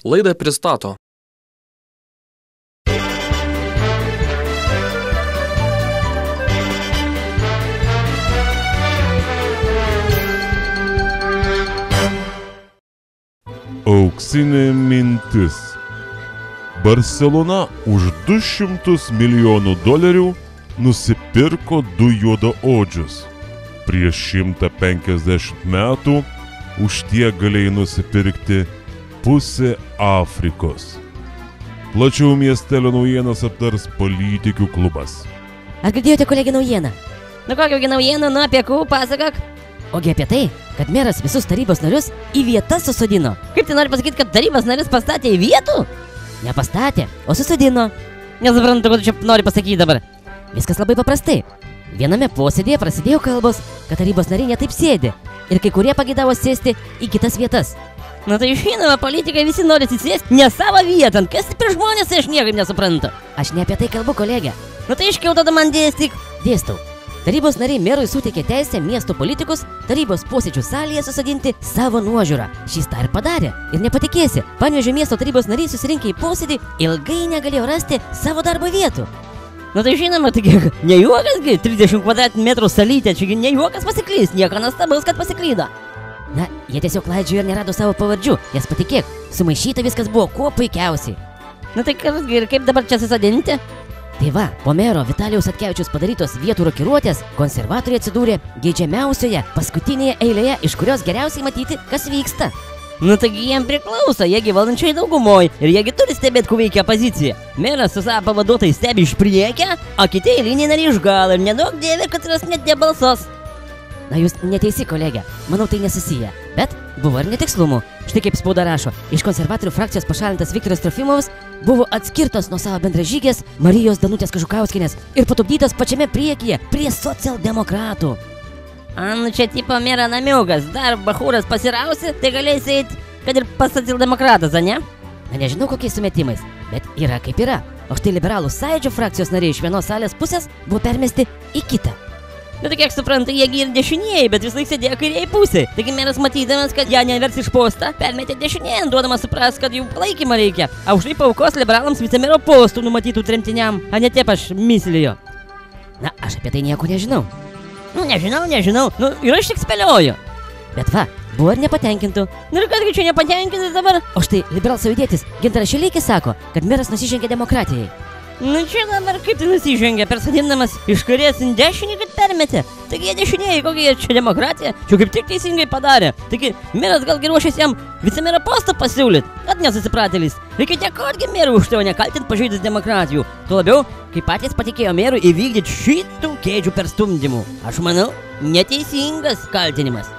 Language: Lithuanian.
Laidą pristato Auksinė mintis. Barselona už $200 milijonų nusipirko 2 juodaodžius. Prieš 150 metų už tiek galėjai nusipirkti pusę Afrikos. Plačiau miestelio naujienas aptars Politikių klubas. Ar girdėjote, kolegė, naujieną? Nu kokią naujieną, nu apie ką pasakok? Ogi apie tai, kad meras visus tarybos narius į vietas susodino. Kaip tai nori pasakyti, kad tarybos narys pastatė į vietų? Nepastatė, o susodino. Nesuprantu, ko tu čia nori pasakyti dabar. Viskas labai paprastai. Viename posėdėje prasidėjo kalbos, kad tarybos nariai netaip sėdi ir kai kurie pagėdavo sėsti į kitas vietas. Nu tai žinoma, politikai visi nori atsisėsti ne savo vietą. Kas per žmonės, tai aš niekaip nesuprantu. Aš ne apie tai kalbu, kolegė. Nu tai iškiau tada man dėstyk. Dėstau. Tarybos nariai merui suteikė teisę miesto politikus tarybos posėdžių salėje susodinti savo nuožiūrą. Šis tą ir padarė. Ir nepatikėsi, Panevėžio miesto tarybos nariai susirinkę į posėdį ilgai negalėjo rasti savo darbo vietų. Nu tai žinoma, taigi ne juokasgi, 30 kvadratmetrų salytė, čiagi ne juokas pasiklys, nieko nuostabaus, kad pasiklydo. Na, jie tiesiog klaidžiojo ir nerado savo pavardžių, jas patikėk, sumaišyta viskas buvo kuo puikiausiai. Nu tai kasgi ir kaip dabar čia susodinti? Tai va, po mero Vitalijaus Atkevičiaus padarytos vietų rokiruotės, konservatoriai atsidūrė geidžiamiausioje, paskutinėje eilėje, iš kurios geriausiai matyti, kas vyksta. Nu taigi jiem priklauso, jiegi valdančioji daugumoj ir jiegi turi stebėti, kuo veikia opozicija. Meras su savo pavaduotojais stebi iš priekio, o kiti eiliniai nariai iš galo ir nedaug dievė, kad ras net nebalsos. Na jūs neteisi, kolegė, manau tai nesusiję, bet buvo ir netikslumų. Štai kaip spauda rašo, iš konservatorių frakcijos pašalintas Viktoras Trofimovas buvo atskirtas nuo savo bendražygės Marijos Danutės Kažukauskienės ir patupdytas pačiame priekyje prie socialdemokratų. Nu čia tipo mėra namiukas, dar bachūras pasirausi, tai galėsi eiti, kad ir pas socialdemokratas, ne? Na nežinau kokiais sumetimais, bet yra kaip yra. O štai liberalų sąjūdžio frakcijos nariai iš vienos salės pusės buvo permesti į kitą. Nu tai kiek suprantu, jiegi ir dešinieji, bet vis laik sėdėjo kairiai pusėj. Taigi meras matydamas, kad ją nevers iš postą, permetė dešinėjant, duodamas supras, kad jų palaikymą reikia. A už tai paaukos liberalams vicemero postų numatytų tremtiniam, a ne taip aš mislijo. Na, aš apie tai nieko nežinau. Nu nežinau, nu ir aš tik spėlioju. Bet va, buvo ir nepatenkintų. Nu ir kasgi čia nepatenkintas dabar? O štai liberalsąjūdietis Gintaras Šileikis sako, kad meras nusižengė demokratijai. Nu čia dabar kaip tai nusižengia, persodindamas iš kairės į dešinį, kad permetė. Taigi jie dešinieji, kokia jie čia demokratija, čia kaip tik teisingai padarė. Taigi meras galgi ruošėsi jam vicemero postą pasiūlyt, kad nesusipratėlis. Reikia dėkoti merui už tai, o nekaltint pažeidus demokratijų. Tuo labiau, kai patys patikėjo merui įvykdyti šitų kėdžių perstumdymų. Aš manau, neteisingas kaltinimas.